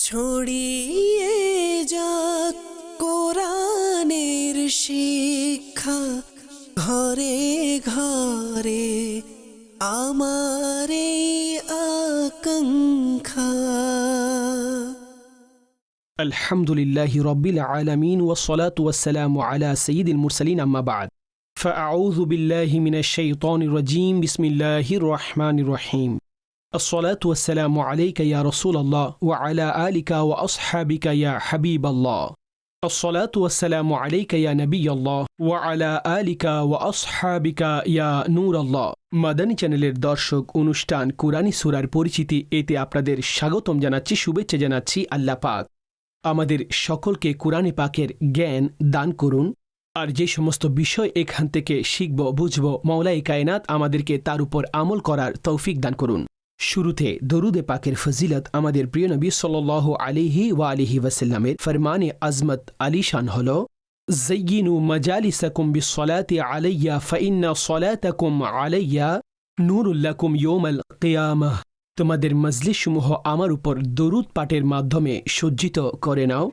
ছড়িয়ে যাক কোরআনের শিক্ষা ঘরে ঘরে আমার এই আকাঙ্ক্ষা। الحمدلله رب العالمين والصلاة والسلام على سيد المرسلين أما بعد فأعوذ بالله من الشيطان الرجيم بسم الله الرحمن الرحيم الصلاة والسلام عليك يا رسول الله وعلى آلك وأصحابك يا حبيب الله الصلاة والسلام عليك يا نبي الله وعلى آلك وأصحابك يا نور الله মাদানী চ্যানেলের দর্শক অনুষ্ঠান কুরআনী সূরার পরিচিতি এতে আপনাদের স্বাগতম জানাচ্ছি, শুভেচ্ছা জানাচ্ছি। আল্লাহ পাক আমাদের সকলকে কুরআনে পাকের জ্ঞান দান করুন, আর যে সমস্ত বিষয় এখান থেকে শিখব বুঝব, মাওলাই কায়নাত আমাদেরকে তার উপর আমল করার তৌফিক দান করুন। শুরুতে দরুদে পাকের ফজিলত আমাদের প্রিয় নবী সাল্লাল্লাহু আলাইহি ওয়া আলিহি ওয়াসাল্লামের ফরমানে আজমত আলিশান হল, যায়্যিনু মাজালিসাকুম বিসসালাতি আলাইয়া ফাইন্না সালাতাকুম আলাইয়া নূরুল লাকুম ইয়াউমাল কিয়ামাহ। তোমাদের মজলিসসমূহ আমার উপর দরুদ পাঠের মাধ্যমে সজ্জিত করে নাও।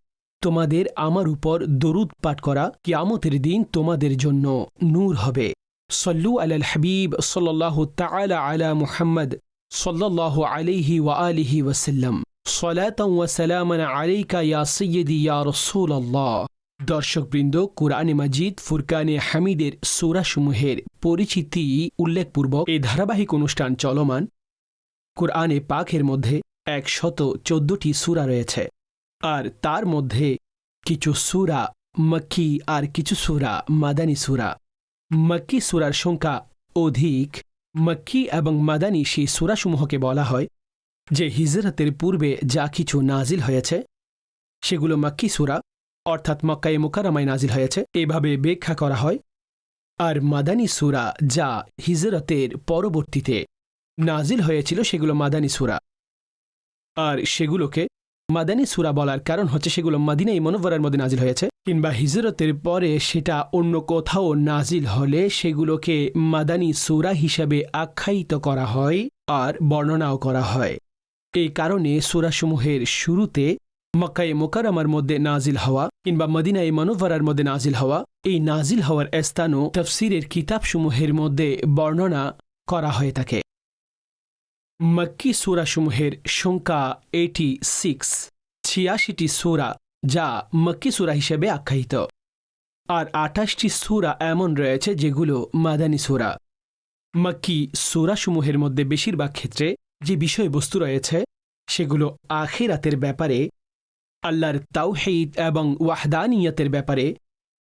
তোমাদের আমার উপর দরুদ পাঠ করা কিয়ামতের দিন তোমাদের জন্য নূর হবে। সল্লু আলাল হাবিব সাল্লাল্লাহু তাআলা আলা মুহাম্মদ সাল্লাল্লাহু আলাইহি ওয়া আলিহি ওয়াসাল্লাম সালাতান ওয়া সালামান আলাইকা ইয়া সাইয়্যিদি ইয়া রাসূলুল্লাহ। দর্শকবৃন্দ, কুরআনে মাজিদ ফুরকানে হামিদের সূরাসমূহের পরিচিতি উল্লেখপূর্বক এই ধারাবাহিক অনুষ্ঠান চলমান। কুরআনে পাকের মধ্যে 114টি সূরা রয়েছে, আর তার মধ্যে কিছু সূরা মক্কি আর কিছু সূরা মাদানী সূরা। মক্কি সূরার সংখ্যা অধিক। মক্কি এবং মাদানী সেই সূরাসমূহকে বলা হয় যে হিজরতের পূর্বে যা কিছু নাজিল হয়েছে সেগুলো মক্কি সূরা, অর্থাৎ মক্কায়ে মুকাররমায় নাজিল হয়েছে, এভাবে ব্যাখ্যা করা হয়। আর মাদানী সূরা যা হিজরতের পরবর্তীতে নাজিল হয়েছিল সেগুলো মাদানী সূরা। আর সেগুলোকে মাদানী সূরা বলার কারণ হচ্ছে সেগুলো মদিনায়ে মুনাওয়ারার মধ্যে নাজিল হয়েছে, কিংবা হিজরতের পরে সেটা অন্য কোথাও নাজিল হলে সেগুলোকে মাদানী সূরা হিসাবে আখ্যায়িত করা হয় আর বর্ণনাও করা হয়। এই কারণে সূরাসমূহের শুরুতে মক্কায়ে মুকাররমার মধ্যে নাজিল হওয়া কিংবা মদিনায়ে মুনাওয়ারার মধ্যে নাজিল হওয়া, এই নাজিল হওয়ার স্থানও তাফসীরের কিতাবসমূহের মধ্যে বর্ণনা করা হয়ে থাকে। মক্কি সূরাসমূহের সংখ্যা 86টি সূরা যা মক্কি সূরা হিসেবে আখ্যায়িত, আর 28টি সূরা এমন রয়েছে যেগুলো মাদানী সূরা। মক্কি সূরাসমূহের মধ্যে বেশিরভাগ ক্ষেত্রে যে বিষয়বস্তু রয়েছে সেগুলো আখিরাতের ব্যাপারে, আল্লাহর তাওহীদ এবং ওয়াহদানিয়তের ব্যাপারে,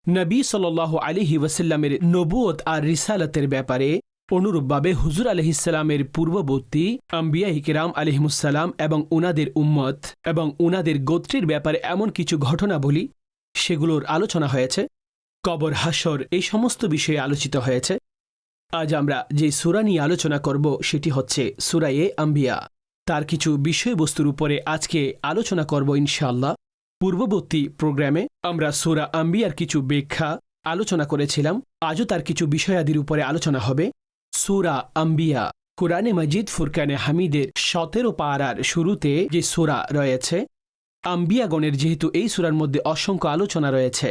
নবী সাল্লাল্লাহু আলাইহি ওয়াসাল্লামের নবুয়ত আর রিসালাতের ব্যাপারে, অনুরূপভাবে হুজুর আলাইহিসসালামের পূর্ববর্তী আম্বিয়া কিরাম আলাইহিমুসসালাম এবং উনাদের উম্মত এবং উনাদের গোত্রের ব্যাপারে এমন কিছু ঘটনাবলী সেগুলোর আলোচনা হয়েছে। কবর, হাসর, এই সমস্ত বিষয়ে আলোচিত হয়েছে। আজ আমরা যে সূরা নিয়ে আলোচনা করব সেটি হচ্ছে সূরায়ে আম্বিয়া। তার কিছু বিষয়বস্তুর উপরে আজকে আলোচনা করব ইনশাআল্লাহ। পূর্ববর্তী প্রোগ্রামে আমরা সূরা আম্বিয়ার কিছু ব্যাখ্যা আলোচনা করেছিলাম, আজও তার কিছু বিষয়াদির উপরে আলোচনা হবে। সূরা আম্বিয়া কুরআনে মাজিদ ফুরকানে হামিদের 17 পারার শুরুতে যে সূরা রয়েছে, আম্বিয়াগণের যেহেতু এই সূরার মধ্যে অসংখ্য আলোচনা রয়েছে,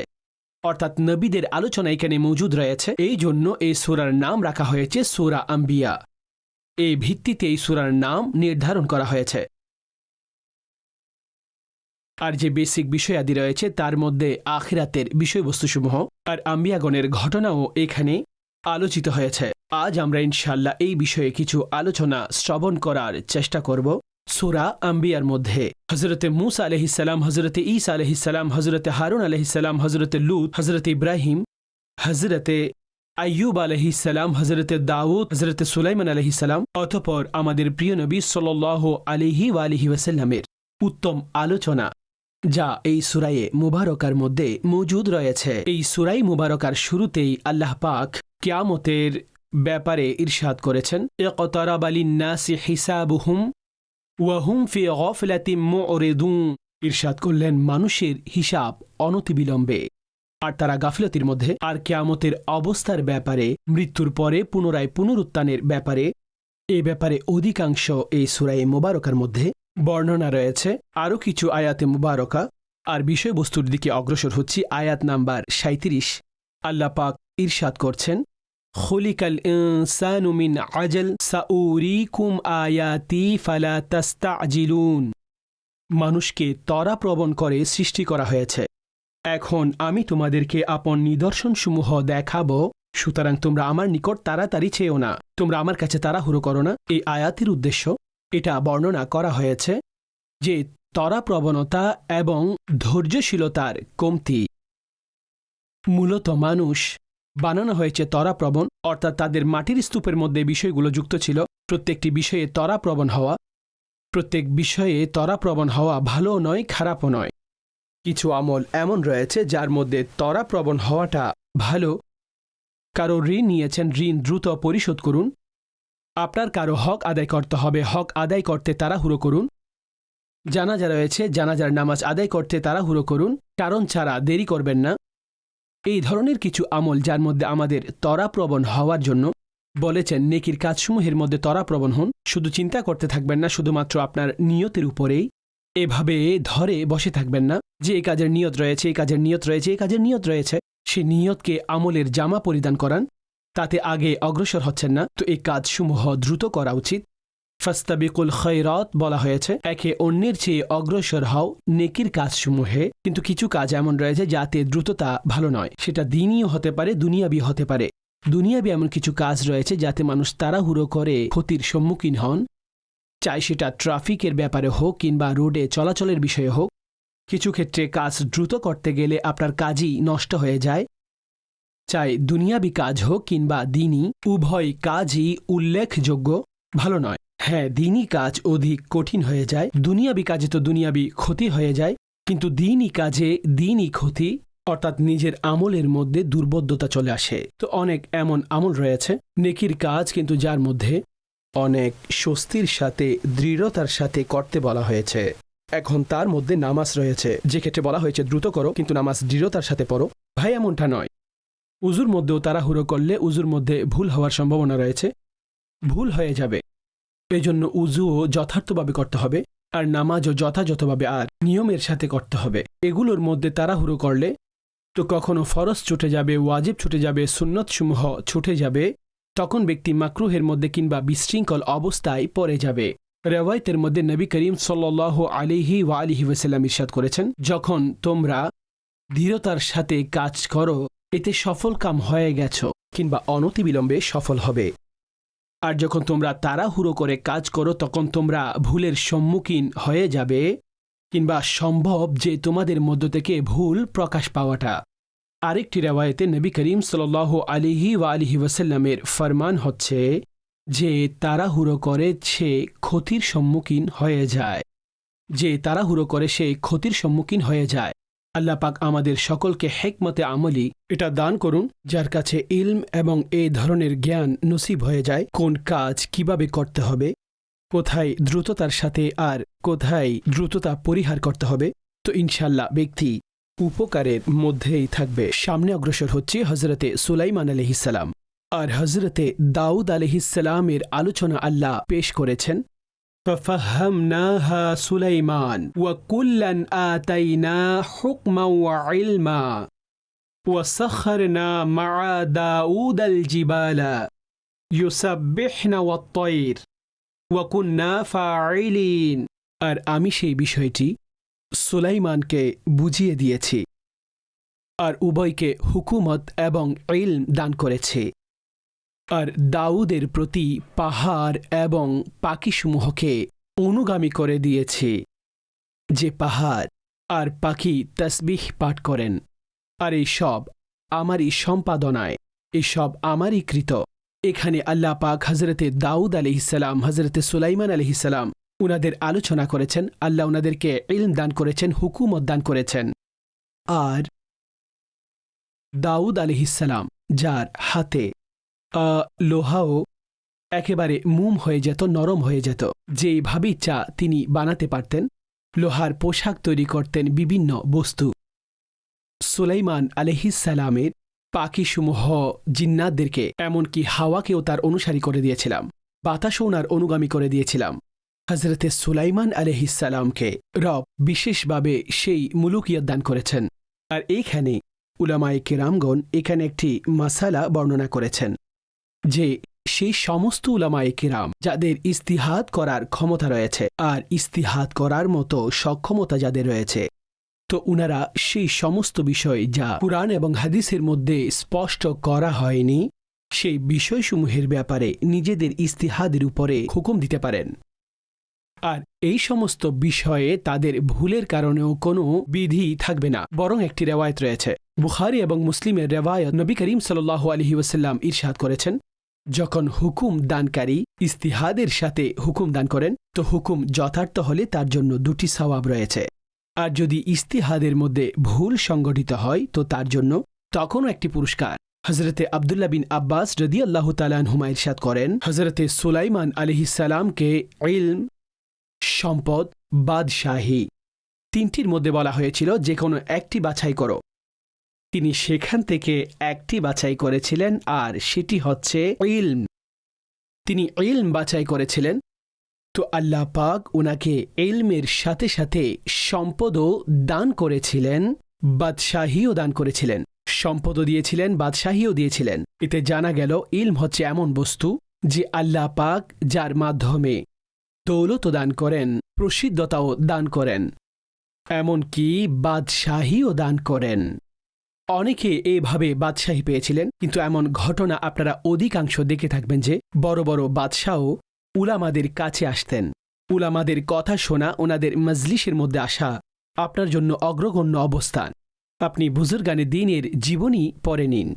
অর্থাৎ নবীদের আলোচনা এখানে মজুদ রয়েছে, এই জন্য এই সূরার নাম রাখা হয়েছে সূরা আম্বিয়া। এই ভিত্তিতে এই সূরার নাম নির্ধারণ করা হয়েছে। আর যে বেসিক বিষয়াদি রয়েছে তার মধ্যে আখিরাতের বিষয়বস্তুসমূহ আর আম্বিয়াগণের ঘটনাও এখানে আলোচিত হয়েছে। আজ আমরা ইনশাআল্লাহ এই বিষয়ে কিছু আলোচনা শ্রবণ করার চেষ্টা করব। সূরা আম্বিয়ার মধ্যে হযরতে মূসা আলাইহিসসালাম, হযরতে ঈসা আলাইহিসসালাম, হযরতে হারুন আলাইহিসসালাম, হযরতে লূত, হযরতে ইব্রাহিম, হযরতে আইয়ুব আলাইহিসসালাম, হযরতে দাউদ, হযরতে সুলাইমান আলাইহিসসালাম, অতঃপর আমাদের প্রিয় নবী সাল্লাল্লাহু আলাইহি ওয়া আলিহি ওয়াসাল্লামের উত্তম আলোচনা যা এই সূরায়ে মুবারকার মধ্যে মজুদ রয়েছে। এই সূরায়ে মুবারকার শুরুতেই আল্লাহ পাক কিয়ামতের ব্যাপারে ইরশাদ করেছেন, ইকতারাবা লিন-নাসি হিসাবুহুম ওয়া হুম ফি গাফলাতিন মু'রিদুন। ইরশাদ করলেন মানুষের হিসাব অনতিবিলম্বে আর তারা গাফলতির মধ্যে। আর কিয়ামতের অবস্থার ব্যাপারে, মৃত্যুর পরে পুনরায় পুনরুত্থানের ব্যাপারে, এ ব্যাপারে অধিকাংশ এই সূরায়ে মুবারকার মধ্যে বর্ণনা রয়েছে আরও কিছু আয়াতে মুবারকা। আর বিষয়বস্তুর দিকে অগ্রসর হচ্ছি। আয়াত নাম্বার 37। আল্লাহ পাক ইরশাদ করছেন, খুলিকাল ইনসানু মিন আজল সাউরিকুম আয়াতি ফালা তাস্তাজিলুন। মানুষকে ত্বরাপ্রবণ করে সৃষ্টি করা হয়েছে, এখন আমি তোমাদেরকে আপন নিদর্শনসমূহ দেখাব, সুতরাং তোমরা আমার নিকট তাড়াতাড়ি চেয়েও না, তোমরা আমার কাছে তাড়াহুড়ো করো না। এই আয়াতের উদ্দেশ্য এটা বর্ণনা করা হয়েছে যে ত্বরাপ্রবণতা এবং ধৈর্যশীলতার কমতি। মূলত মানুষ বানানো হয়েছে ত্বরাপ্রবণ, অর্থাৎ তাদের মাটির স্তূপের মধ্যে বিষয়গুলো যুক্ত ছিল। প্রত্যেকটি বিষয়ে ত্বরাপ্রবণ হওয়া, প্রত্যেক বিষয়ে ত্বরাপ্রবণ হওয়া ভালোও নয়, খারাপও নয়। কিছু আমল এমন রয়েছে যার মধ্যে ত্বরাপ্রবণ হওয়াটা ভালো। কারো ঋণ নিয়েছেন, ঋণ দ্রুত পরিশোধ করুন। আপনার কারো হক আদায় করতে হবে, হক আদায় করতে তাড়াহুড়ো করুন। জানাজা রয়েছে, জানাজার নামাজ আদায় করতে তাড়াহুড়ো করুন, কারণ ছাড়া দেরি করবেন না। এই ধরনের কিছু আমল যার মধ্যে আমাদের ত্বরাপ্রবণ হওয়ার জন্য বলেছেন, নেকির কাজসমূহের মধ্যে ত্বরাপ্রবণ হন। শুধু চিন্তা করতে থাকবেন না শুধুমাত্র আপনার নিয়তের উপরেই, এভাবে ধরে বসে থাকবেন না যে এই কাজের নিয়ত রয়েছে, এই কাজের নিয়ত রয়েছে, এই কাজের নিয়ত রয়েছে। সেই নিয়তকে আমলের জামা পরিধান করান, তাতে আগে অগ্রসর হচ্ছেন না, তো এই কাজসমূহ দ্রুত করা উচিত। ফাস্তাবিকুল খৈরাত বলা হয়েছে, একে অন্যের চেয়ে অগ্রসর হও নেকির কাজসমূহে। কিন্তু কিছু কাজ এমন রয়েছে যাতে দ্রুততা ভালো নয়, সেটা দিনই হতে পারে, দুনিয়াবি হতে পারে। দুনিয়াবি এমন কিছু কাজ রয়েছে যাতে মানুষ তাড়াহুড়ো করে ক্ষতির সম্মুখীন হন, চাই সেটা ট্রাফিকের ব্যাপারে হোক কিংবা রোডে চলাচলের বিষয়ে হোক। কিছু ক্ষেত্রে কাজ দ্রুত করতে গেলে আপনার কাজই নষ্ট হয়ে যায়, চাই দুনিয়াবি কাজ হোক কিংবা দিনই, উভয় কাজই উল্লেখযোগ্য ভালো নয়। হ্যাঁ, দিনই কাজ অধিক কঠিন হয়ে যায়, দুনিয়াবি কাজে তো দুনিয়াবি ক্ষতি হয়ে যায়, কিন্তু দিনই কাজে দিনই ক্ষতি, অর্থাৎ নিজের আমলের মধ্যে দুর্বোধ্যতা চলে আসে। তো অনেক এমন আমল রয়েছে নেকির কাজ, কিন্তু যার মধ্যে অনেক স্বস্তির সাথে দৃঢ়তার সাথে করতে বলা হয়েছে। এখন তার মধ্যে নামাজ রয়েছে, যে ক্ষেত্রে বলা হয়েছে দ্রুত করো, কিন্তু নামাজ দৃঢ়তার সাথে পড়ো। ভাই, এমনটা নয়। উজুর মধ্যেও তাড়াহুড়ো করলে উজুর মধ্যে ভুল হওয়ার সম্ভাবনা রয়েছে, ভুল হয়ে যাবে। এই জন্য উজুও যথার্থভাবে করতে হবে, আর নামাজও যথাযথভাবে আর নিয়মের সাথে করতে হবে। এগুলোর মধ্যে তাড়াহুড়ো করলে তো কখনো ফরজ ছুটে যাবে, ওয়াজিব ছুটে যাবে, সুন্নতসমূহ ছুটে যাবে, তখন ব্যক্তি মাকরুহের মধ্যে কিংবা বিশৃঙ্খল অবস্থায় পড়ে যাবে। রেওয়ায়েতের মধ্যে নবী করিম সাল্লাল্লাহু আলাইহি ওয়া আলিহি ওয়াসাল্লাম ইরশাদ করেছেন, যখন তোমরা দৃঢ়তার সাথে কাজ করো, এতে সফল কাম হয়ে গেছো কিংবা অনতিবিলম্বে সফল হবে। আর যখন তোমরা তাড়াহুড়ো করে কাজ করো, তখন তোমরা ভুলের সম্মুখীন হয়ে যাবে, কিংবা সম্ভব যে তোমাদের মধ্য থেকে ভুল প্রকাশ পাওয়াটা। আরেকটি রেওয়ায়েতে নবী করিম সাল্লাল্লাহু আলাইহি ওয়া আলিহি ওয়াসাল্লামের ফরমান হচ্ছে যে তাড়াহুড়ো করে সে ক্ষতির সম্মুখীন হয়ে যায়, যে তাড়াহুড়ো করে সে ক্ষতির সম্মুখীন হয়ে যায়। আল্লাহ পাক আমাদের সকলকে হিকমতে আমলি এটা দান করুন, যার কাছে ইলম এবং এই ধরনের জ্ঞান নসিব হয়ে যায়, কোন কাজ কিভাবে করতে হবে, কোথায় দ্রুততার সাথে আর কোথায় দ্রুততা পরিহার করতে হবে। তো ইনশাল্লাহ ব্যক্তি উপকারের মধ্যেই থাকবে। সামনে অগ্রসর হচ্ছে হজরতে সুলাইমান আলাইহিসসালাম আর হজরতে দাউদ আলাইহিসসালামের আলোচনা আল্লাহ পেশ করেছেন। فَفَهَّمْنَاهَا سُلَيْمَانَ وَكُلًّا آتَيْنَا حُكْمًا وَعِلْمًا وَسَخَّرْنَا مَعَ دَاوُودَ الْجِبَالَ يُسَبِّحْنَ وَالطَّيْرَ وَكُنَّا فَاعِلِينَ। আর আমি সেই বিষয়টি সুলাইমানকে বুঝিয়ে দিয়েছি, আর উভয়কে হুকুমত এবং ইলম দান করেছে। আর দাউদের প্রতি পাহাড় এবং পাখিসমূহকে অনুগামী করে দিয়েছে, যে পাহাড় আর পাখি তাসবিহ পাঠ করেন। আর এই সব আমারই সম্পাদনায়, এই সব আমারই কৃত। এখানে আল্লাহ পাক হজরতে দাউদ আলাইহিসসালাম, হজরতে সুলাইমান আলাইহিসসালাম উনাদের আলোচনা করেছেন। আল্লাহ উনাদেরকে ইলম দান করেছেন, হুকুমত দান করেছেন। আর দাউদ আলাইহিসসালাম, যার হাতে লোহাও একেবারে মুম হয়ে যেত, নরম হয়ে যেত, যেইভাবে ইচ্ছা তিনি বানাতে পারতেন, লোহার পোশাক তৈরি করতেন, বিভিন্ন বস্তু। সুলাইমান আলাইহিসসালামের পাখিসমূহ জিন্নাতদেরকে, এমনকি হাওয়াকেও তার অনুসারী করে দিয়েছিলাম, বাতাসও ওনার অনুগামী করে দিয়েছিলাম। হজরতে সুলাইমান আলাইহিসসালামকে রব বিশেষভাবে সেই মুলুকিয়ত দান করেছেন। আর এইখানে উলামায়ে কেরামগণ এখানে একটি মাসালা বর্ণনা করেছেন যে সেই সমস্ত উলামায়ে কেরাম যাদের ইস্তিহাদ করার ক্ষমতা রয়েছে আর ইস্তিহাদ করার মতো সক্ষমতা যাদের রয়েছে, তো উনারা সেই সমস্ত বিষয় যা কুরআন এবং হাদিসের মধ্যে স্পষ্ট করা হয়নি সেই বিষয়সমূহের ব্যাপারে নিজেদের ইস্তিহাদের উপরে হুকুম দিতে পারেন। আর এই সমস্ত বিষয়ে তাদের ভুলের কারণেও কোনো বিধি থাকবে না, বরং একটি রেওয়ায়েত রয়েছে, বুখারী এবং মুসলিমের রেওয়ায়েত, নবী করিম সাল্লাল্লাহু আলাইহি ওয়াসাল্লাম ইরশাদ করেছেন, যখন হুকুম দানকারী ইস্তিহাদের সাথে হুকুম দান করেন তো হুকুম যথার্থ হলে তার জন্য 2টি সওয়াব রয়েছে, আর যদি ইস্তিহাদের মধ্যে ভুল সংগঠিত হয় তো তার জন্য তখনও একটি পুরস্কার। হজরতে আব্দুল্লাহ বিন আব্বাস রাদিয়াল্লাহু তাআলা আনহুমা ইরশাদ করেন, হজরতে সুলাইমান আলাইহিসসালামকে ইলম, সম্পদ, বাদশাহী 3টির মধ্যে বলা হয়েছিল যে কোনো একটি বাছাই করো। তিনি সেখান থেকে একটি বাছাই করেছিলেন আর সেটি হচ্ছে ইলম। তিনি ইলম বাছাই করেছিলেন, তো আল্লাহ পাক ওনাকে ইলমের সাথে সাথে সম্পদও দান করেছিলেন, বাদশাহীও দান করেছিলেন, সম্পদও দিয়েছিলেন, বাদশাহীও দিয়েছিলেন। এতে জানা গেল ইলম হচ্ছে এমন বস্তু যে আল্লাহ পাক যার মাধ্যমে দৌলতও দান করেন, প্রসিদ্ধতাও দান করেন, এমনকি বাদশাহীও দান করেন। অনেকে এভাবে বাদশাহী পেয়েছিলেন, কিন্তু এমন ঘটনা আপনারা অধিকাংশ দেখে থাকবেন যে বড় বড় বাদশাহও উলামাদের কাছে আসতেন। উলামাদের কথা শোনা, ওনাদের মজলিসের মধ্যে আসা আপনার জন্য অগ্রগণ্য অবস্থান। আপনি বুজুর্গানে দ্বীনের জীবনী পড়ে নিন।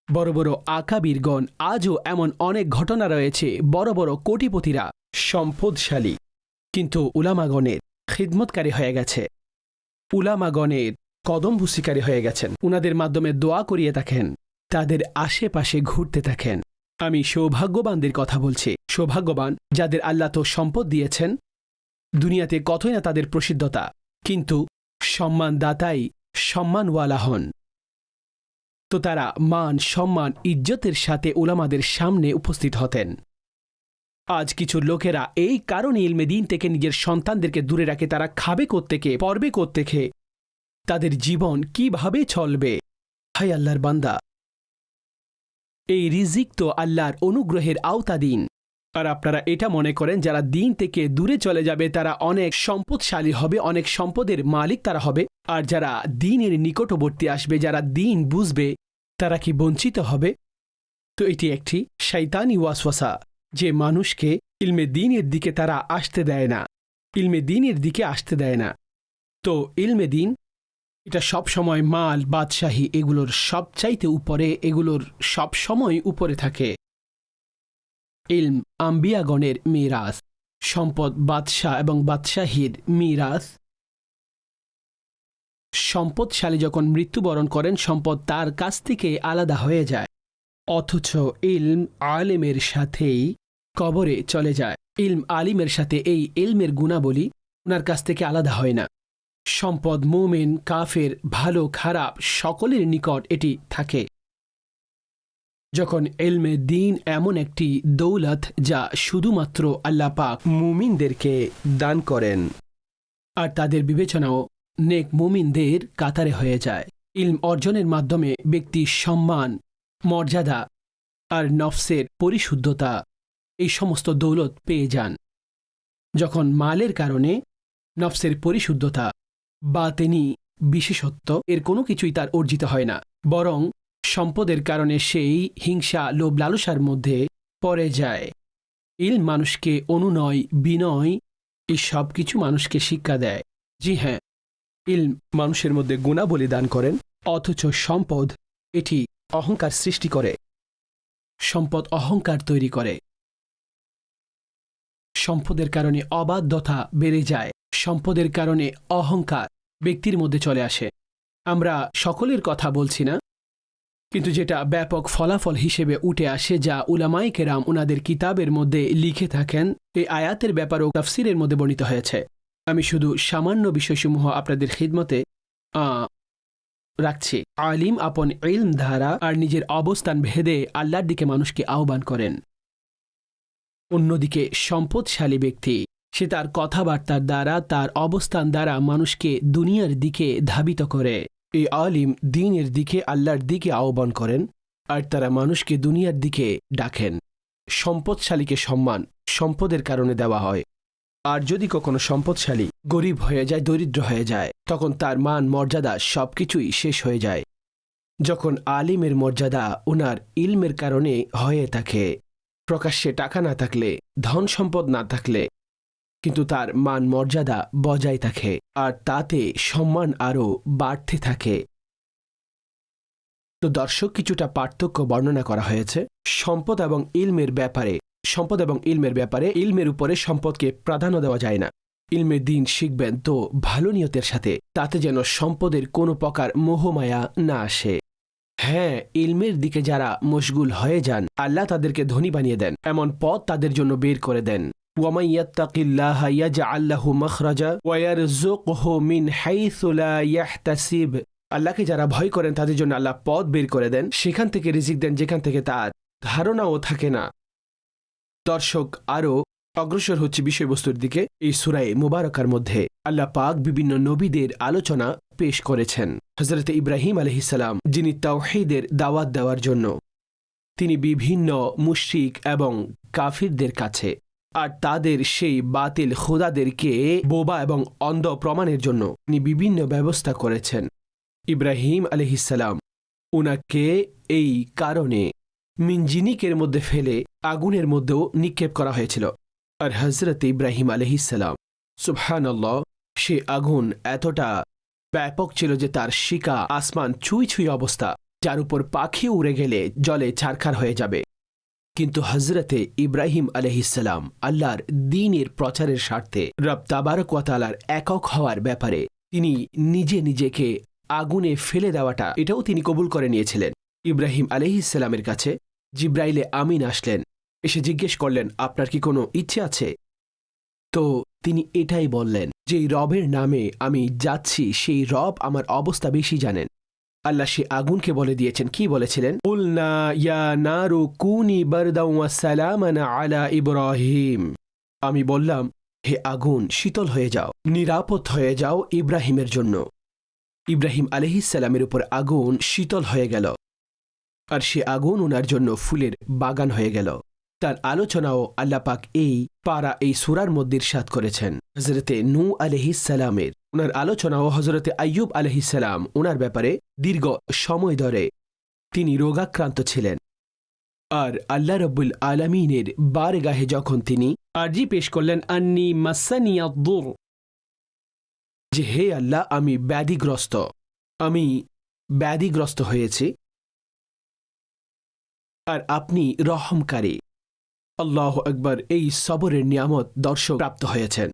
বড় বড় আকাবিরগণ, আজও এমন অনেক ঘটনা রয়েছে, বড় বড় কোটিপতিরা সম্পদশালী কিন্তু উলামাগণের খিদমতকারী হয়ে গেছে, উলামাগণের কদমবুসিকারী হয়ে গেছেন, উনাদের মাধ্যমে দোয়া করিয়ে থাকেন, তাদের আশেপাশে ঘুরতে থাকেন। আমি সৌভাগ্যবানদের কথা বলছি, সৌভাগ্যবান যাদের আল্লাহ তো সম্পদ দিয়েছেন, দুনিয়াতে কতই না তাদের প্রসিদ্ধতা, কিন্তু সম্মানদাতাই সম্মানওয়ালা হন। তো তারা মান, সম্মান, ইজ্জতের সাথে উলামাদের সামনে উপস্থিত হতেন। আজ কিছু লোকেরা এই কারণে ইলমে দ্বীন থেকে নিজের সন্তানদেরকে দূরে রাখে, তারা খাবে কোত্থেকে, পড়বে কোত্থেকে, তাদের জীবন কিভাবে চলবে। হায় আল্লাহর বান্দা, এই রিজিক তো আল্লাহর অনুগ্রহের আওতাধীন। আর আপনারা এটা মনে করেন যারা দ্বীন থেকে দূরে চলে যাবে তারা অনেক সম্পদশালী হবে, অনেক সম্পদের মালিক তারা হবে, আর যারা দ্বীনের নিকটবর্তী আসবে, যারা দ্বীন বুঝবে, তারা কি বঞ্চিত হবে? তো এটি একটি শয়তানি ওয়াসওয়াসা যে মানুষকে ইলমে দ্বীনের দিকে তারা আসতে দেয় না, ইলমে দ্বীনের দিকে আসতে দেয় না। তো ইলমে দ্বীন এটা সব সময় মাল, বাদশাহী এগুলোর সবচাইতে উপরে, এগুলোর সব সময় উপরে থাকে। ইলম আম্বিয়াগণের মিরাস, সম্পদ বাদশাহ এবং বাদশাহীর মিরাস। সম্পদশালী যখন মৃত্যুবরণ করেন সম্পদ তার কাছ থেকে আলাদা হয়ে যায়, অথচ ইলম আলেমের সাথেই কবরে চলে যায়। ইলম আলিমের সাথে এই ইলমের গুণাবলী ওনার কাছ থেকে আলাদা হয় না। সম্পদ মুমিন, কাফের, ভালো খারাপ সকলের নিকট এটি থাকে। যখন ইলমে দ্বীন এমন একটি দৌলত যা শুধুমাত্র আল্লাহ পাক মুমিনদেরকে দান করেন, আর তাদের বিবেচনাও নেক মুমিনদের কাতারে হয়ে যায়। ইলম অর্জনের মাধ্যমে ব্যক্তি সম্মান, মর্যাদা আর নফসের পরিশুদ্ধতা এই সমস্ত দৌলত পেয়ে যান। যখন মালের কারণে নফসের পরিশুদ্ধতা বা তিনি বিশেষত্ব এর কোনো কিছুই তার অর্জিত হয় না, বরং সম্পদের কারণে সেই হিংসা, লোভ, লালসার মধ্যে পড়ে যায়। ইলম মানুষকে অনুনয়, বিনয় এই সব কিছু মানুষকে শিক্ষা দেয়। জি হ্যাঁ, ইলম মানুষের মধ্যে গুণাবলী দান করেন, অথচ সম্পদ এটি অহংকার সৃষ্টি করে। সম্পদ অহংকার তৈরি করে। সম্পদের কারণে অবাধ্যতা বেড়ে যায়, সম্পদের কারণে অহংকার ব্যক্তির মধ্যে চলে আসে। আমরা সকলের কথা বলছি না, কিন্তু যেটা ব্যাপক ফলাফল হিসেবে উঠে আসে, যা উলামায়ে কেরাম উনাদের কিতাবের মধ্যে লিখে থাকেন, এই আয়াতের ব্যাপারেও তাফসিরের মধ্যে বর্ণিত হয়েছে। আমি শুধু সামান্য বিষয়সমূহ আপনাদের খিদমতে রাখছি। আলিম আপন ইলম ধারা আর নিজের অবস্থান ভেদে আল্লাহর দিকে মানুষকে আহ্বান করেন। অন্যদিকে সম্পদশালী ব্যক্তি সে তার কথাবার্তার দ্বারা তার অবস্থান দ্বারা মানুষকে দুনিয়ার দিকে ধাবিত করে। এই আলিম দ্বীনের দিকে আল্লাহর দিকে আহ্বান করেন আর তারা মানুষকে দুনিয়ার দিকে ডাকেন। সম্পদশালীকে সম্মান সম্পদের কারণে দেওয়া হয়, আর যদি কখনো সম্পদশালী গরিব হয়ে যায়, দরিদ্র হয়ে যায়, তখন তার মান মর্যাদা সবকিছুই শেষ হয়ে যায়। যখন আলিমের মর্যাদা ওনার ইলমের কারণে হয়ে থাকে, প্রকাশ্যে টাকা না থাকলে, ধন সম্পদ না থাকলে, কিন্তু তার মান মর্যাদা বজায় থাকে আর তাতে সম্মান আরও বাড়তে থাকে। তো দর্শক, কিছুটা পার্থক্য বর্ণনা করা হয়েছে সম্পদ এবং ইলমের ব্যাপারে। ইলমের উপরে সম্পদকে প্রাধান্য দেওয়া যায় না। ইলমের দিন শিখবেন তো ভালো নিয়তের সাথে, তাতে যেন সম্পদের কোনো প্রকার মোহমায়া না আসে। হ্যাঁ, ইলমের দিকে যারা মশগুল হয়ে যান, আল্লাহ তাদেরকে ধনী বানিয়ে দেন, এমন পথ তাদের জন্য বের করে দেন। وَمَن يَتَّقِ اللَّهَ يَجْعَل لَّهُ مَخْرَجًا وَيَرْزُقْهُ مِنْ حَيْثُ لَا يَحْتَسِبُ। আল্লাহকে যারা ভয় করেন তাদের জন্য আল্লাহ পথ বের করে দেন, সেখান থেকে রিজিক দেন যেখান থেকে তার ধারণাও থাকে না। দর্শক, আরও অগ্রসর হচ্ছে বিষয়বস্তুর দিকে। এই সূরা মুবারকার মধ্যে আল্লাহ পাক বিভিন্ন নবীদের আলোচনা পেশ করেছেন। হযরত ইব্রাহিম আলাইহিস সালাম, যিনি তাওহীদের দাওয়াত দেওয়ার জন্য তিনি বিভিন্ন মুশরিক এবং কাফিরদের কাছে আর তাদের সেই বাতিল খোদাদেরকে বোবা এবং অন্ধ প্রমাণের জন্য তিনি বিভিন্ন ব্যবস্থা করেছেন। ইব্রাহিম আলাইহিস সালাম উনাকে এই কারণে মিনজিনিকের মধ্যে ফেলে আগুনের মধ্যেও নিক্ষেপ করা হয়েছিল। আর হযরত ইব্রাহিম আলাইহিস সালাম, সুবহানাল্লাহ, সে আগুন এতটা ব্যাপক ছিল যে তার শিকা আসমান ছুঁই ছুঁই অবস্থা, যার উপর পাখি উড়ে গেলে জলে ছারখার হয়ে যাবে। কিন্তু হযরতে ইব্রাহিম আলাইহিস সালাম আল্লাহর দ্বীনের প্রচারের স্বার্থে রব তাবারক ওয়া তাআলার একক হওয়ার ব্যাপারে তিনি নিজেকে আগুনে ফেলে দেওয়াটা এটাও তিনি কবুল করে নিয়েছিলেন। ইব্রাহিম আলাইহিস সালামের কাছে জিব্রাইলে আমিন আসলেন, এসে জিজ্ঞেস করলেন, আপনার কি কোনো ইচ্ছে আছে? তো তিনি এটাই বললেন যে রবের নামে আমি যাচ্ছি, সেই রব আমার অবস্থা বেশি জানেন। আল্লাহ সে আগুনকে বলে দিয়েছেন, কি বলেছিলেন? কুলনা ইয়া নারু কুনি বারদাও ওয়া সালামান আলা ইব্রাহিম। আমি বললাম, হে আগুন শীতল হয়ে যাও, নিরাপদ হয়ে যাও ইব্রাহিমের জন্য। ইব্রাহিম আলাইহিস সালামের উপর আগুন শীতল হয়ে গেল আর সে আগুন ওনার জন্য ফুলের বাগান হয়ে গেল। তার আলোচনাও আল্লাহ পাক এই সূরার মধ্যে ইরশাদ করেছেন। হযরতে নূহ আলাইহিস সালামের ওনার আলোচনাও হযরতে আইয়ুব আলাইহিস সালাম ওনার ব্যাপারে দীর্ঘ সময় ধরে তিনি রোগাক্রান্ত ছিলেন। আর আল্লাহ রাব্বুল আলামিনের বারগাহে যখন তিনি আরজি পেশ করলেন, আন্নী মাসানিয়াদ দুর, যে হে আল্লাহ, আমি ব্যাধিগ্রস্ত হয়েছি আর আপনি রহমকারী। আল্লাহু আকবার। এই সবরের নিয়ামত দর্শক প্রাপ্ত হয়েছেন।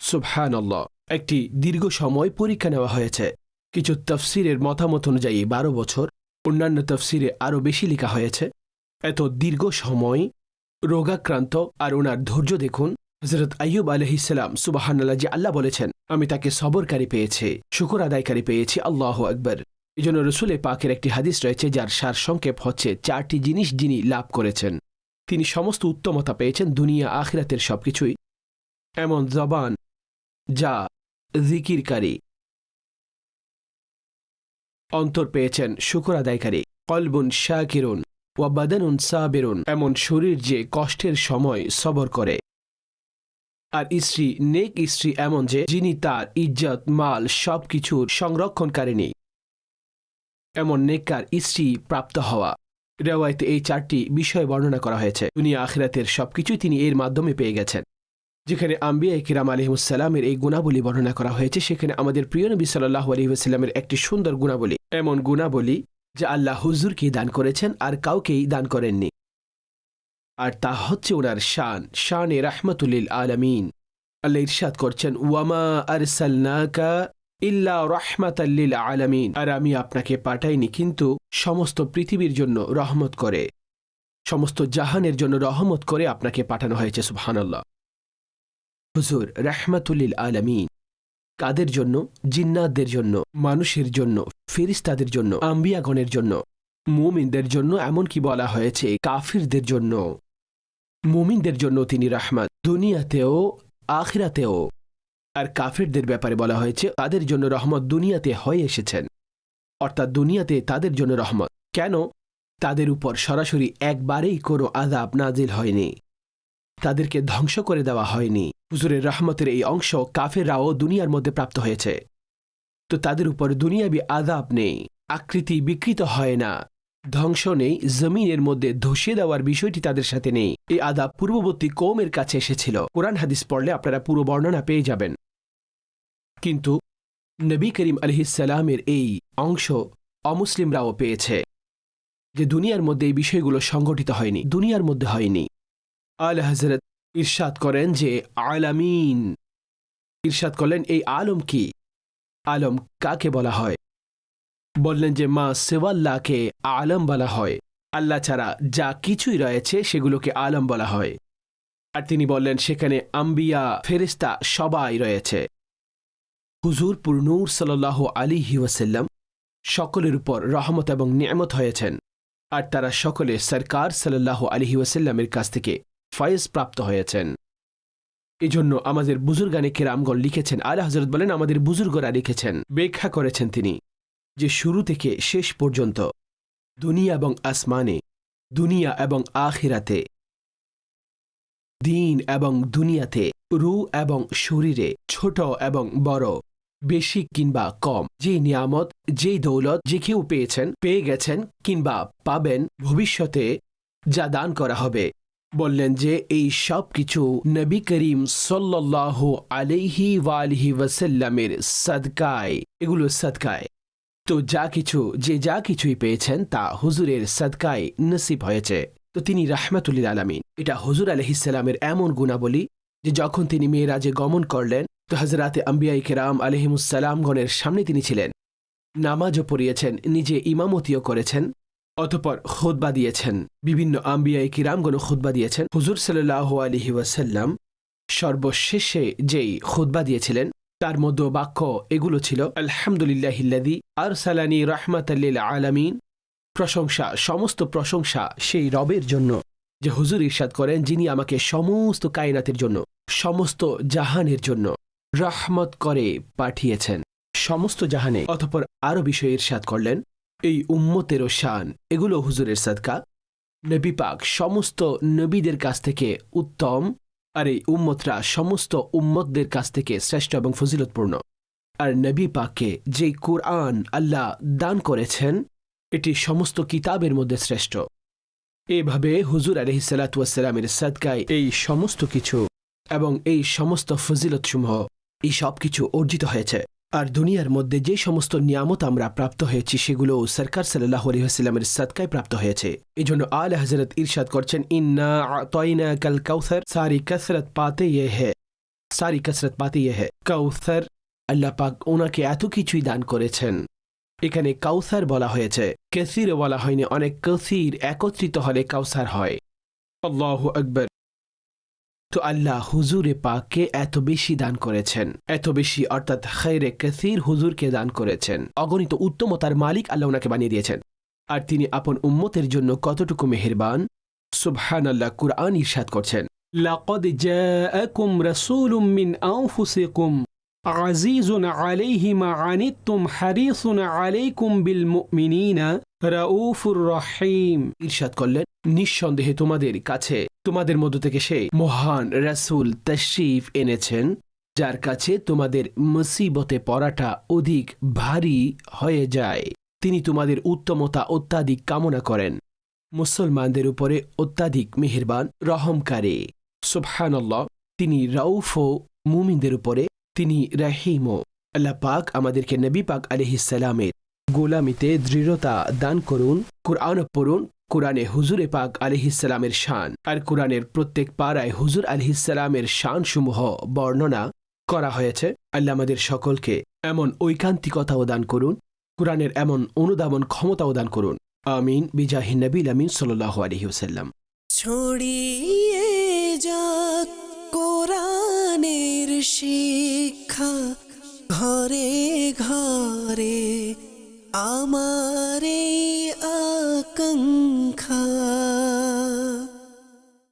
সুবহানাল্লাহ। একটি দীর্ঘ সময় পরীক্ষা নেওয়া হয়েছে। কিছু তাফসীরের মতামত অনুযায়ী 12 বছর, অন্যান্য তাফসীরে আরও বেশি লেখা হয়েছে। এত দীর্ঘ সময় রোগাক্রান্ত আর ওনার ধৈর্য দেখুন। হযরত আইয়ুব আলাইহিস সালাম, সুবহানাল্লাহ, যে আল্লাহ বলেছেন আমি তাকে সবরকারী পেয়েছি, শুকর আদায়কারী পেয়েছি। আল্লাহু আকবার। এই জন্য রসুলে পাকের একটি হাদিস রয়েছে যার সারসংক্ষেপ হচ্ছে 4টি জিনিস যিনি লাভ করেছেন তিনি সমস্ত উত্তমতা পেয়েছেন, দুনিয়া আখিরাতের সবকিছুই। এমন জবান যা জিকিরকারী, অন্তর পেয়েছেন শুকর আদায়কারী, কলবুন শাকিরুন ওয়া বাদানুন সাবিরুন, এমন শরীর যে কষ্টের সময় সবর করে। আর স্ত্রী, নেক স্ত্রী এমন যে যিনি তার ইজ্জত মাল সবকিছুর সংরক্ষণকারিণী, এমন নেককার স্ত্রী প্রাপ্ত হওয়া। রেওয়ায়তে এই 4টি বিষয় বর্ণনা করা হয়েছে। দুনিয়া আখিরাতের সবকিছুই তিনি এর মাধ্যমে পেয়ে গেছেন। যেখানে আম্বিয়া কিরাম আলাইহিমুস সালামের এই গুণাবলী বর্ণনা করা হয়েছে, সেখানে আমাদের প্রিয় নবী সাল্লাল্লাহু আলাইহি ওয়াসাল্লামের একটি সুন্দর গুণাবলী, এমন গুণাবলী যা আল্লাহ হুজুরকে দান করেছেন আর কাউকেই দান করেননি। আর তা হচ্ছে ওনার শানে রাহমাতুল লিল আলামিন। আল্লাহ ইরশাদ করছেন, ওয়ামা আরসালনাকা ইল্লা রাহমাতাল লিল আলামিন, আর আমি আপনাকে পাঠাইনি কিন্তু সমস্ত পৃথিবীর জন্য রহমত করে, সমস্ত জাহানের জন্য রহমত করে আপনাকে পাঠানো হয়েছে। সুবহানাল্লাহ। হুজুর রাহমাতুল লিল আলামিন কাদের জন্য? জিন্নাতদের জন্য, মানুষের জন্য, ফেরেশতাদের জন্য, আম্বিয়াগণের জন্য, মুমিনদের জন্য, এমনকি বলা হয়েছে কাফিরদের জন্য। মুমিনদের জন্য তিনি রাহমাত, দুনিয়াতেও আখিরাতেও। আর কাফেরদের ব্যাপারে বলা হয়েছে তাদের জন্য রহমত দুনিয়াতে হয়ে এসেছেন, অর্থাৎ দুনিয়াতে তাদের জন্য রহমত। কেন? তাদের উপর সরাসরি একবারেই কোনো আযাব নাজিল হয়নি, তাদেরকে ধ্বংস করে দেওয়া হয়নি। হুজুরের রহমতের এই অংশ কাফেররাও দুনিয়ার মধ্যে প্রাপ্ত হয়েছে, তো তাদের উপর দুনিয়াবি আযাব নেই, আকৃতি বিকৃত হয় না, ধ্বংস নেই, জমিনের মধ্যে ধসিয়ে দেওয়ার বিষয়টি তাদের সাথে নেই। এই আযাব পূর্ববর্তী কওমের কাছে এসেছিল, কোরআন হাদিস পড়লে আপনারা পুরো বর্ণনা পেয়ে যাবেন। কিন্তু নবী করিম আলাইহিসসালামের এই অংশ অমুসলিমরাও পেয়েছে, যে দুনিয়ার মধ্যে এই বিষয়গুলো সংঘটিত হয়নি, দুনিয়ার মধ্যে হয়নি। আলা হযরত ইরশাদ করেন যে আলামিন, ইরশাদ করলেন এই আলম কি? আলম কাকে বলা হয়? বললেন যে মা সিওয়াল্লাহকে আলম বলা হয়, আল্লাহ ছাড়া যা কিছুই রয়েছে সেগুলোকে আলম বলা হয়। আর তিনি বললেন সেখানে আম্বিয়া ফেরেশতা সবাই রয়েছে। হুজুর পুরনূর সাল্লাল্লাহু আলাইহি ওয়াসাল্লাম সকলের উপর রহমত এবং নিয়ামত হয়েছেন, আর তারা সকলে সরকার সাল্লাল্লাহু আলাইহি ওয়াসাল্লামের কাছ থেকে ফয়েজ প্রাপ্ত হয়েছেন। এজন্য আমাদের বুজুর্গানে কেরামগণ লিখেছেন, আলা হযরত বলেন আমাদের বুজুর্গরা লিখেছেন, ব্যাখ্যা করেছেন তিনি, যে শুরু থেকে শেষ পর্যন্ত দুনিয়া এবং আসমানে, দুনিয়া এবং আখিরাতে, দিন এবং দুনিয়াতে, রূহ এবং শরীরে, ছোট এবং বড়, বেশি কিংবা কম, যে নিয়ামত, যে দৌলত যে কেউ পেয়েছেন, পেয়ে গেছেন কিংবা পাবেন ভবিষ্যতে, যা দান করা হবে, বললেন যে এই সব কিছু নবী করিম সাল্লাল্লাহু আলাইহি ওয়ালিহি ওয়াসাল্লামের সাদকায়, এগুলো সাদকায়। তো যা কিছুই পেয়েছেন তা হুজুরের সাদকায় নসিব হয়েছে। তো তিনি রাহমাতুল আলামিন। এটা হুজুর আলাইহিসসালামের এমন গুণাবলী যে যখন তিনি মেরাজে গমন করলেন তো হযরতে আম্বিয়া কেরাম আলাইহিমুসসালামগণের সামনে তিনি ছিলেন, নামাজও পড়িয়েছেন, নিজে ইমামতিও করেছেন, অতঃপর খুতবা দিয়েছেন, বিভিন্ন আম্বিয়া কিরামগণ খুতবা দিয়েছেন। হুজুর সাল্লাল্লাহু আলাইহি ওয়াসাল্লাম সর্বশেষে যেই খুতবা দিয়েছিলেন তার মধ্যে বাক্য এগুলো ছিল, আলহামদুলিল্লাহিল্লাযী আরসালানি রাহমাতাল লিল আলামিন। প্রশংসা, সমস্ত প্রশংসা সেই রবের জন্য যে হুজুর ইরশাদ করেন যিনি আমাকে সমস্ত কায়নাতের জন্য, সমস্ত জাহানের জন্য রহমত করে পাঠিয়েছেন, সমস্ত জাহানে। অতঃপর আরো বিষয় ইরশাদ করলেন, এই উম্মতেরও শান, এগুলো হুজুরের সাদকা। নবী পাক সমস্ত নবীদের কাছ থেকে উত্তম, আর এই উম্মতরা সমস্ত উম্মতদের কাছ থেকে শ্রেষ্ঠ এবং ফজিলতপূর্ণ। আর নবী পাককে যে কুরআন আল্লাহ দান করেছেন এটি সমস্ত কিতাবের মধ্যে শ্রেষ্ঠ। এভাবে হুজুর আলাইহিসসালাতু ওয়াসসালামের সাদকায় এই সমস্ত কিছু এবং এই সমস্ত ফজিলতসমূহ, এই সব কিছু অর্জিত হয়েছে। আর দুনিয়ার মধ্যে যে সমস্ত নিয়ামত আমরা প্রাপ্ত হয়েছি সেগুলো সরকার সাল্লাল্লাহু আলাইহি ওয়াসাল্লামের সাদকায় প্রাপ্ত হয়েছে। এজন্য আলা হযরত ইরশাদ করছেন, ইন্না আতাইনাকাল কাউসার, সারি কসরত পাতে ইয়ে হে। কাউসার, আল্লাহ পাক ওনাকে এত কিছুই দান করেছেন। এখানে কাউসার বলা হয়েছে, কাসির বলা হয়নি, অনেক কাসির একত্রিত হলে কাউসার হয়। আল্লাহু আকবার। তো আল্লাহ হুজুরে পাককে এত বেশি দান করেছেন, এত বেশি অর্থাৎ খায়রে কাসির হুজুরকে দান করেছেন। অগণিত উত্তমতার মালিক আল্লাহ ওনাকে বানিয়ে দিয়েছেন। আর তিনি আপন উম্মতের জন্য কতটুকু মেহেরবান, সুবহানাল্লাহ। কুরআন ইরশাদ করছেন, লাকাদ জাআকুম রাসূলুম মিন আনফুসিকুম আজিজুন আলাইহি মা আনিতুম হারিসুন আলাইকুম বিল মুমিনিনা রাউফুর রহিম। ইরশাদ করলেন, নিঃসন্দেহে তোমাদের কাছে, তোমাদের মধ্য থেকে সেই মহান রাসূল তাশরীফ এনেছেন যার কাছে তোমাদের মুসিবতে পড়াটা অধিক ভারী হয়ে যায়। তিনি তোমাদের উত্তমতা অত্যাধিক কামনা করেন, মুসলমানদের উপরে অত্যাধিক মেহেরবান, রহমকারী। সুবহানাল্লাহ। তিনি রাউফও মুমিনদের উপরে, তিনি রাহিমও। আল্লাহ পাক আমাদেরকে নবী পাক আলাইহিস সালামের গোলামিতে দৃঢ়তা দান করুন। কুরআন পড়ুন, কুরআনে হুজুরে পাক আলাইহিস সালামের শান আর কুরআনের প্রত্যেক পারায় হুজুর আলাইহিস সালামের শানসমূহ বর্ণনা করা হয়েছে। আল্লাহ আমাদের সকলকে এমন ঐকান্তিকতাও দান করুন, কুরআনের এমন অনুধাবন ক্ষমতাও দান করুন। আমিন বিজাহি নবীল আমিন সাল্লাল্লাহু আলাইহি ওয়াসাল্লাম। ছড়িয়ে